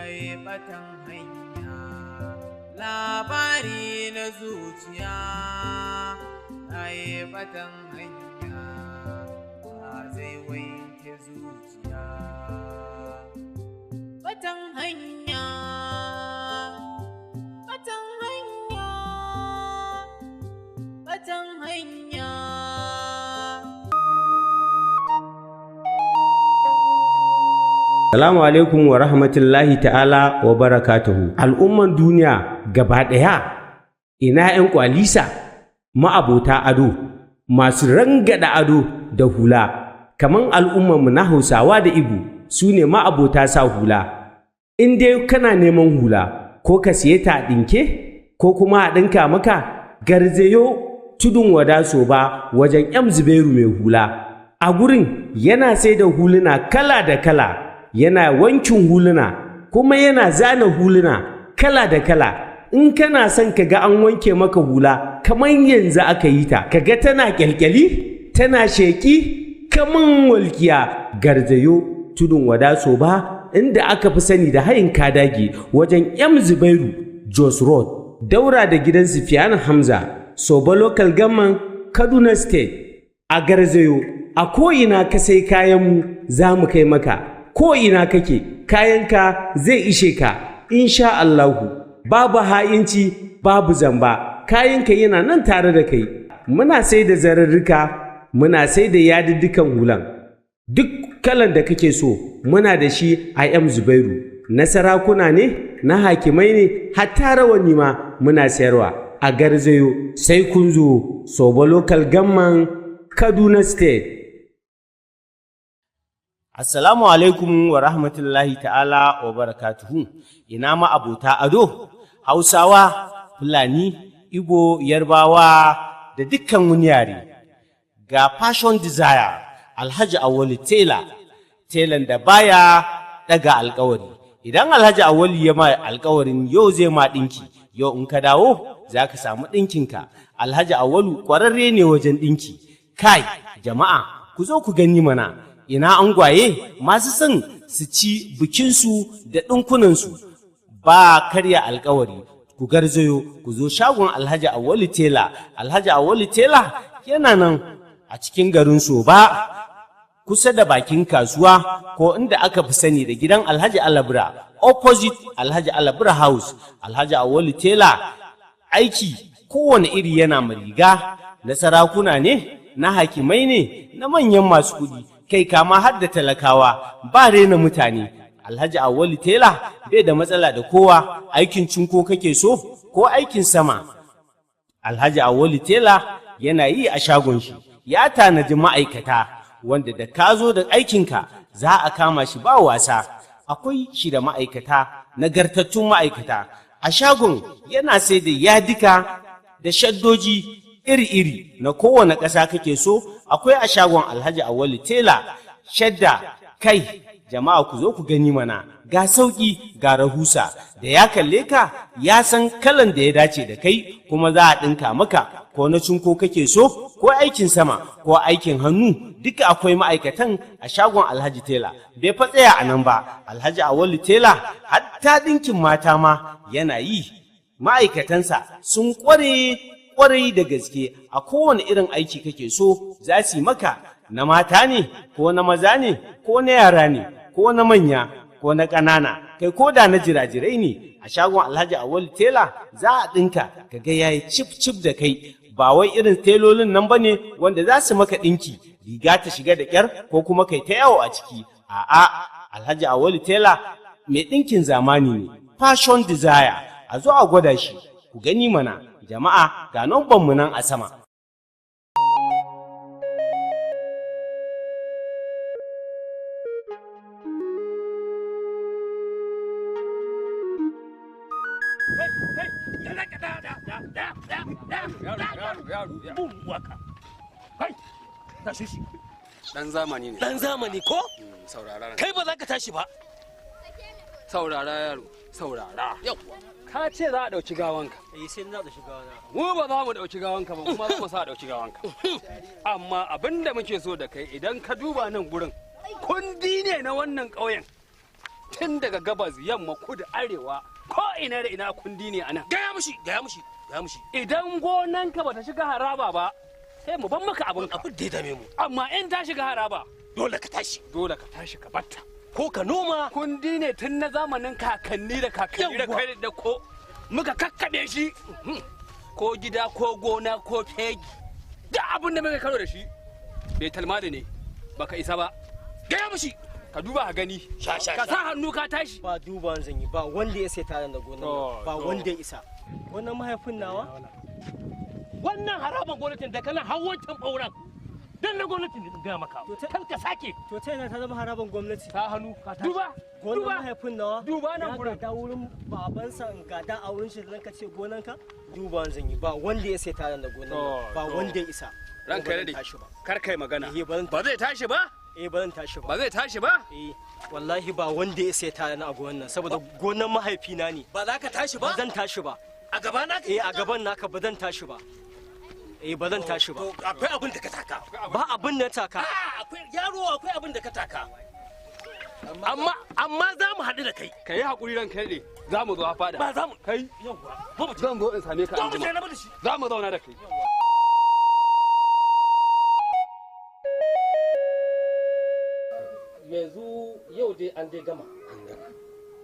ai batan hanya, labari na zuciya, ai batan hanya, ba zai wanke zuciya. Batan hanya, batan hanya, batan hanya. Assalamu alaikum wa rahmatullahi ta'ala wa barakatuhu. Al'umman duniya gaba ɗaya, ina 'yan kwalisa, ma'abota ado, masu rangada ado da hula, kaman al'ummanmu na Hausawa da Igbo su ne ma'abota sa hula. In dai kana neman hula, ko ka siye ta a ɗinke, ko kuma a ɗinka maka, garzayo tudun wada Soba wajen M Zubairu mai hula. A gurin yana sai da huluna kala da kala. Yana wankin huluna kuma yana zana huluna kala da kala. In kana son ka ga an wanke maka hula kamar yanzu aka yi ta, ka ga tana kyalkyali, tana sheƙi kamar walkiya, garzayo tudun wada Soba inda aka fi sani da hayin kadage wajen M Zubairu Jos Road, daura da gidan Sufyan Hamza, Soba Local Government, Kaduna State. A garzayo a ko'ina ka sai kayanmu za mu kai maka. Ko ina kake, kayanka zai ishe ka, insha Allahu. Babu ha'inci, babu zamba, kayanka yana nan tare da kai. Muna sai da zararruka, muna sai da yadiddukan hulan. Duk kalan da kake so, muna da shi a M Zubairu. Na sarakuna ne, na hakimai ne, hatta rawani ma muna sayarwa. A garzayo, sai kun zo Soba Local Government, Kaduna State. Assalamu alaikum wa rahmatullahi ta'ala wa barakatuhu. Ina ma abota ado, Hausawa, Fulani, Igbo, Yarbawa da dukkan wani yare. Ga Fashion Desire, Alhaji Awali telan da baya daga alkawari. Idan Alhaji Awali ya ma alkawarin yau zai ma ɗinki, yau in ka dawo za ka samu ɗinkinka. Alhaji Awalu ƙwararre ne wajen ɗinki. Kai, jama'a, ku zo ku gani mana. Ina angwaye masu son su ci bikinsu da ɗinkunansu ba karya alkawari, ku garzayo ku zo shagon Alhaji Awali Tela. Alhaji Awali Tela yana nan a cikin garin Soba, kusa da bakin kasuwa, ko inda aka fi sani da gidan Alhaji Alabra, opposite Alhaji Alabra House. Alhaji Awali Tela aiki kowane iri yana mariga, na sarakuna ne, na hakimai ne, na manyan masu kuɗi, kai kama har da talakawa, ba rena mutane. Alhaji Awali Tela bai da matsala da kowa, aikin cinko kake so ko aikin sama. Alhaji Awali Tela yana yi a shagon shi, ya tanaji ma'aikata wanda da ka zo da aikinka za a kama shi ba wasa. Akwai shi da ma'aikata, nagartattun ma'aikata. A shagon yana sai da yadika da shaddoji iri-iri na kowane ƙasa kake so, akwai a shagon Alhaji Awali Tela. Shadda, kai jama'a ku zo ku gani mana, ga sauƙi ga rahusa, da ya kalle ka ya san kalan da ya dace da kai, kuma za a ɗinka maka, ko na cinko kake so ko aikin sama ko aikin hannu, duka akwai ma'aikatan a shagon Alhaji Tela. Bai fa tsaya a nan ba, Alhaji Awali Tela hatta ɗinkin mata ma yana yi. Ma'aikatansa sun ƙwarai da gaske, a kowane irin aiki kake so za su yi maka, na mata ne ko na maza ne ko na yara ne ko na manya ko na ƙanana, kai ko da na jirajirai ne. A shagon Alhaji Awali Tela za a ɗinka ka ga yayi cif da kai, ba wai irin telolin nan bane wanda za su maka ɗinki riga ta shiga da ƙyar ko kuma kai ta yawo a ciki. A'a, Alhaji Awali Tela mai ɗinkin zamani ne, Fashion Desire. A zo a gwada shi ku gani mana. Jama'a, ga numban mu nan a sama. Dan zamani ne. Dan zamani ko? Saurara. Kai ba za ka tashi ba. Saurara yaro, saurara. Yawwa. Ka ce za a ɗauki gawanka. Sai na ɗauki gawana. Mu ba za mu ɗauki gawanka ba, kuma za mu sa a ɗauki gawanka. Amma abin da muke so da kai, idan ka duba nan gurin, kundi ne na wannan ƙauyen. tun daga gabas yamma kudu arewa ko ina da ina kundi ne anan. Gaya mushi. Idan gonanka bata shiga haraba ba sai mu ban maka abin ka. Abin da ya dame mu. Amma in ta shiga haraba Dole ka tashi. ka batta. Ko ka noma. Kundi ne tun na zamanin kakanni da kai da ko muka kakkaɓe shi. Ko gida ko gona ko fegi da abin da muka karo da shi bai talma da ne baka isa ba. Gaya mushi. Ka duba ka gani ka sa hannu ka tashi. Ba duba zan yi ba wanda ya sai tare da gonar ba wanda ya isa. Wannan mahaifin nawa Wannan haraban gwamnatin da kana hawancin ɓauran. Dan na gwamnatin da gaya maka. Kar ka sake. to ta yana ta zama haraban gwamnati. Ta hannu ka tashi. Gonar mahaifin nawa Duba nan gurin. ya gada wurin babansa in gada a wurin shi zan ka ce gonanka duba zan yi ba wanda ya sai tare da gonar ba wanda ya isa. Ranka ya dade kar kai magana. Ba zai tashi ba? ba zan tashi ba. Ba zai tashi ba? Wallahi ba wanda ya sai tare na a gonar saboda gonar mahaifina ne. Ba za ka tashi Ba ba? zan tashi ba. A gaba na? A gaban naka ba zan tashi ba. Ba zan tashi ba. Akwai abin da ka taka. Ba abin da taka. Akwai abin da ka taka. Amma za mu haɗu da kai. Ka yi haƙuri ranka ya dade za mu zo a fada. Ba za mu. Kai zan zo in same ka Za mu je anjima. na da shi. Za mu zauna da kai. Yanzu yau dai an dai gama.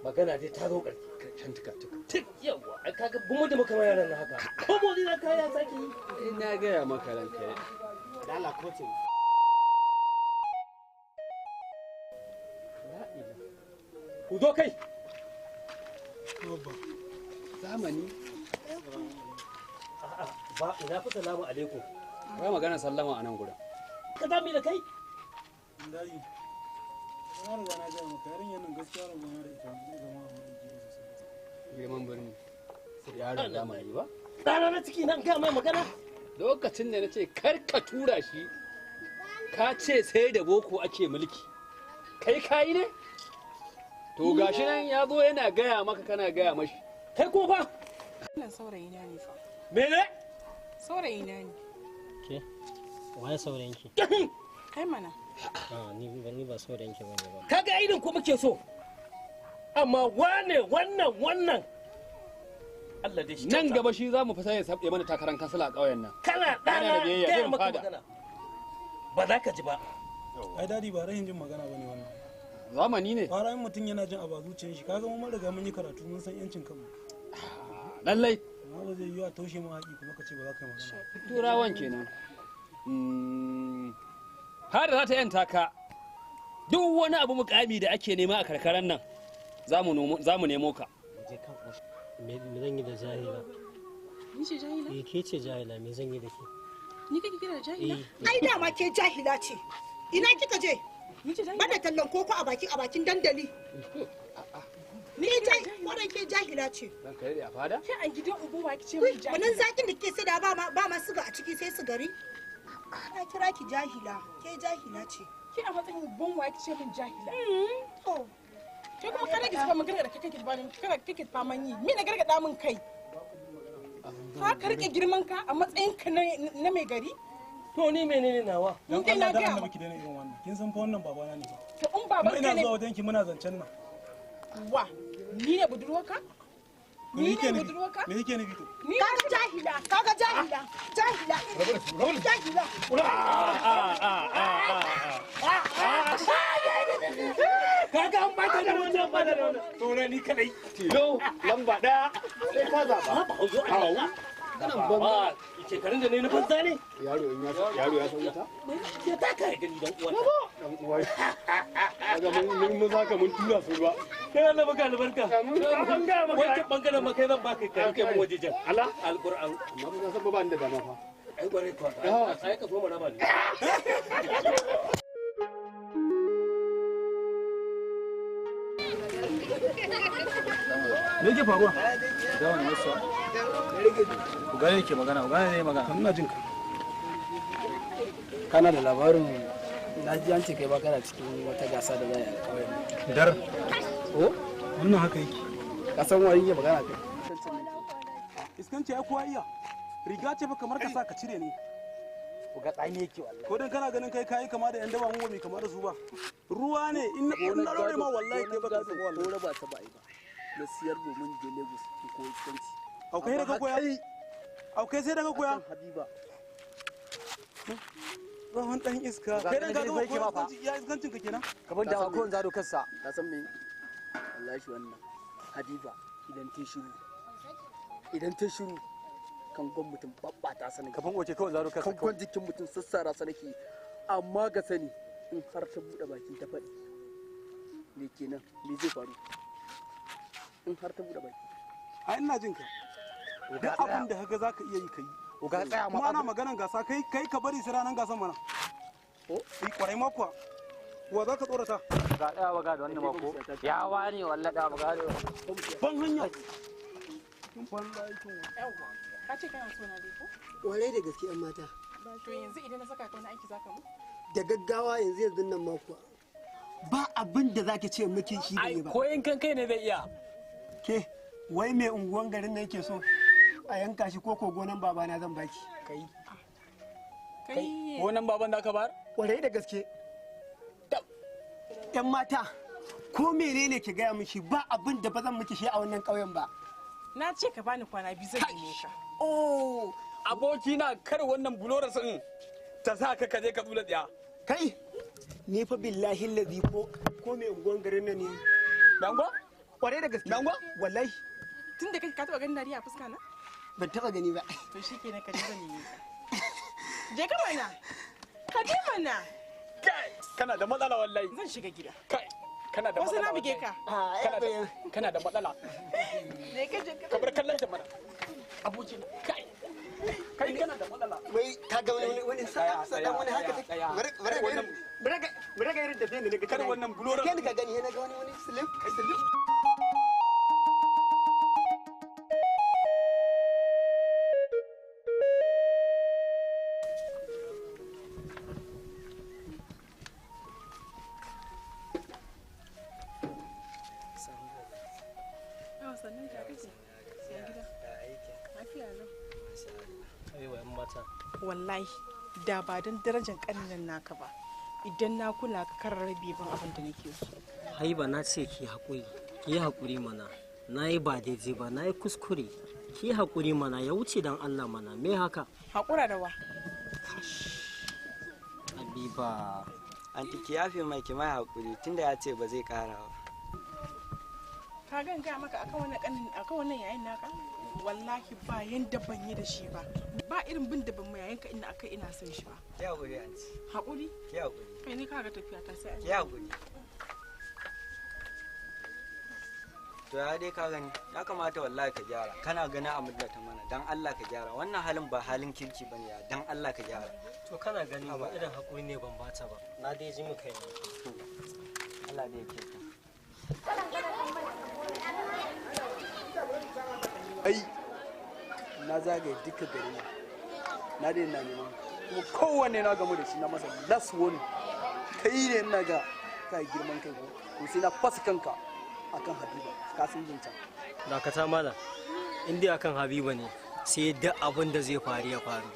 Magana dai ta zo ƙarfi. Can tuka. Tik yawa. Ai kaga bumu da muka mayar nan haka. Ko motsi na kaya sake yi. Ina gaya maka ranka ya dade. Dala kotin. Ku zo kai. Zamani Ba ina fi salamu alaikum. ba magana sallama a nan gurin. Ka zami da kai? Daji, na riga na gaya maka yarinyar nan gaskiya rabona da ita zai zama abin aiki da sosai. Girman birni. Yaron zamani ba? Ɗana na ciki nan gaya mai magana. Lokacin da na ce kar ka tura shi ka ce sai da boko ake mulki. Kai kayi ne? To gashi nan ya zo yana gaya maka kana gaya mashi. Kai ko fa? Wannan saurayi na ne fa. Mene? Saurayi na ne. Ke? Waye saurayinki? Kai mana. Ni ba saurayinki bane ba. Kaga irin ko muke so. Amma wannan. Allah dai shi. Nan gaba shi za mu fasa ya sabbe mana takarar kansila a ƙauyen nan. Kana Yana da ɗana biyayya, gaya zai maka fada. magana. Ba za ka ji ba. Ai dadi ba rahin jin magana bane wannan. Zamani ne. Fara in mutum yana jin abu a zuciyar shi kaga mun riga mun yi karatu mun san yancin kanmu. Lallai Amma ba zai yi a taushe mu haƙi kuma ka ce ba za ka yi magana. turawan kenan. Har da za ta yanta ka duk wani abu mukami da ake nema a karkaran nan za mu nemo ka. Je kan me zan yi da jahila? Ni ce jahila? Ke ce jahila me zan yi da ke? Ni kake kira jahila? Ai dama ke jahila ce. Ina kika je? Ni ce jahila? Bada tallan koko a bakin dandali. Ni wannan ke jahila ce. Dan kare da fada? Ke a gidan ubuwa ki ce mai jahila? Wannan zakin da kike sada ba ma suga a ciki sai sigari. Na kira ki jahila. Ke jahila ce. Ke a matsayin ubun wa ki ce min jahila? To, Ke kuma kada ki zama magana da kake bani kada kake faman yi. Me na gargada min kai? Ka rike girman ka a matsayin ka na mai gari? To ni menene nawa? Ni Dan dai na Allah da ga annabi ki daina irin wannan. Kin san fa wannan babana ne fa. to in Kuma baban ka ina ne zuwa wajen ki muna zancen nan. wa ni ne budurwarka? Ni ne budurwarka? Me yake nufi to? Ni kaga jahila, kaga jahila. Jahila. Jahila. Kaga an bata da wannan bata da wannan. Saura ni kadai. Tilo lamba ɗaya sai ka zaɓa. Ba hauzo Allah. Ba shekarun da ne na banza ne. Yaro ya san wuta? Ya taka ya gani dan uwan. Dan uwa. Kaga mun zaka mun tura su ruwa. Kai Allah baka albarka. An ga maka wancan bangaren ma kai zan baka kai kai mu waje jan. Allah alquran. Amma ba san ba da dama fa. Ai bare ka. Sai ka so mu raba ni. Me yake faruwa? Da wannan wasu. Ku gane ke magana, ku gane ne magana. Ina jin ka. Kana da labarin na ji an ce kai ba kana cikin wata gasa da za a yi a kawai. Dar. Oh, Wannan haka yake. ka san wani ya magana kai. Iskanci ai kowa iya. Riga ce fa kamar ka sa ka cire ne. ga tsani yake wallahi. Ko dan kana ganin kai kama da yan daba mu ba mai kama da su ba. Ruwa ne in na rore ma wallahi kai baka san wallahi. Ko raba ta ba ai ba. Na siyar domin je Lagos ko kanci. Aukai daga koya. Aukai sai daga koya. Habiba. Rahon dan iska. Kai dan gado ko ya iskancin ka kenan. Kaban da ko zado kansa. Ka san me? Wallahi wannan Habiba idan ta shiru kan gon mutum babbata sa nake. Kafan wace kawai zaro kansa. Kan gon jikin mutum sassara sa nake. Amma ga sani in har ta bude baki ta faɗi. Me kenan? Me zai faru? In har ta bude baki. Ai ina jin ka. Duk abin da kaga zaka iya yi kai. Ga tsaya ma ana maganan gasa kai ka bari sai ranan gasan mana. Oh, kwarai ma kuwa. Wa za ka tsorata? Ga tsaya ba ga da wannan mako. Ya wani wallahi da ba ga da. Ban hanya. Yawwa, ka ce kana so na dai ko? Warai da gaske yan mata. To yanzu idan na saka ka wani aiki zaka mu? Da gaggawa yanzu nan ma kuwa. Ba abin da zaki ce miki shi ne ba. Ko in kan kai ne zai iya. Ke, wai mai unguwan garin nan yake so a yanka shi ko gonan babana zan baki. Kai. Gonan baban da ka bar? Warai da gaske. Yan mata, ko menene ki gaya miki ba abin da ba zan miki shi a wannan ƙauyen ba. Na ce ka bani kwana biyu zan neme ka. Oh, aboki na kar wannan bulora sun ta sa ka kaje ka tsula tsiya. Kai, ni fa billahi lazi ko mai unguwan garin nan ne. Dango? Kwarai da gaske. Dango? Wallahi. Tun da kai ka taɓa ganin dariya a fuska na? Ban taɓa gani ba. To shi kenan ka je zan neme ka. Je ka mana. Ka je mana. Kai, kana da matsala wallahi. Zan shiga gida. Kai, kana da Wasu matsala. na buge ka. Kana da matsala. Ne ka je ka. Ka bar kallon ta mana. Aboki na. Kai. Kai kana da matsala. Wai ka ga wani sadan wani haka take. Bara ga irin tafiya ne daga kada wannan bulora. Kai ka gani yana ga wani slip. Sannan ka kace. Ya gida. Lafiya lau. Aiwa yan mata. Wallahi da ba don darajar ƙanin naka ba idan na kula ka karar rabe ban abin da nake so. Haiba na ce ki yi haƙuri mana. Na yi ba daidai ba, na yi kuskure. Ki haƙuri mana, ya wuce don Allah mana, me haka? Haƙura da wa? Habiba. Anti ki yafe mai ki mai haƙuri tunda ya ce ba zai ƙara ba. Ka ganga maka akan wannan yayin naka? Wallahi ba yanda ban yi da shi ba. Ba irin bin da ban mu yayin ka ina akai ina son shi ba. Ki haƙuri anti. Haƙuri? Ki haƙuri. Kai ni kaga tafiya ta sai. Ki haƙuri. To ya dai ka gani ya kamata wallahi ka gyara. Kana ganin abin da ta mana dan Allah ka gyara. Wannan halin ba halin kirki bane ya dan Allah ka gyara. To kana gani ba irin haƙuri ne ban bata ba. Na dai ji mu kai ne. Allah dai yake ka. Ai na zagaye duka gari na dai na neman kuma kowanne na gamu da shi na masa last one kai ne ina ga kai girman kai ko to sai na fasa kanka akan Habiba ka san jinta. Dakata mala. In dai akan Habiba ne sai da abin da zai faru ya faru.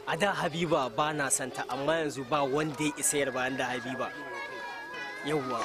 A da Habiba ba na santa amma yanzu ba wanda ya isa yarba da Habiba. Yawwa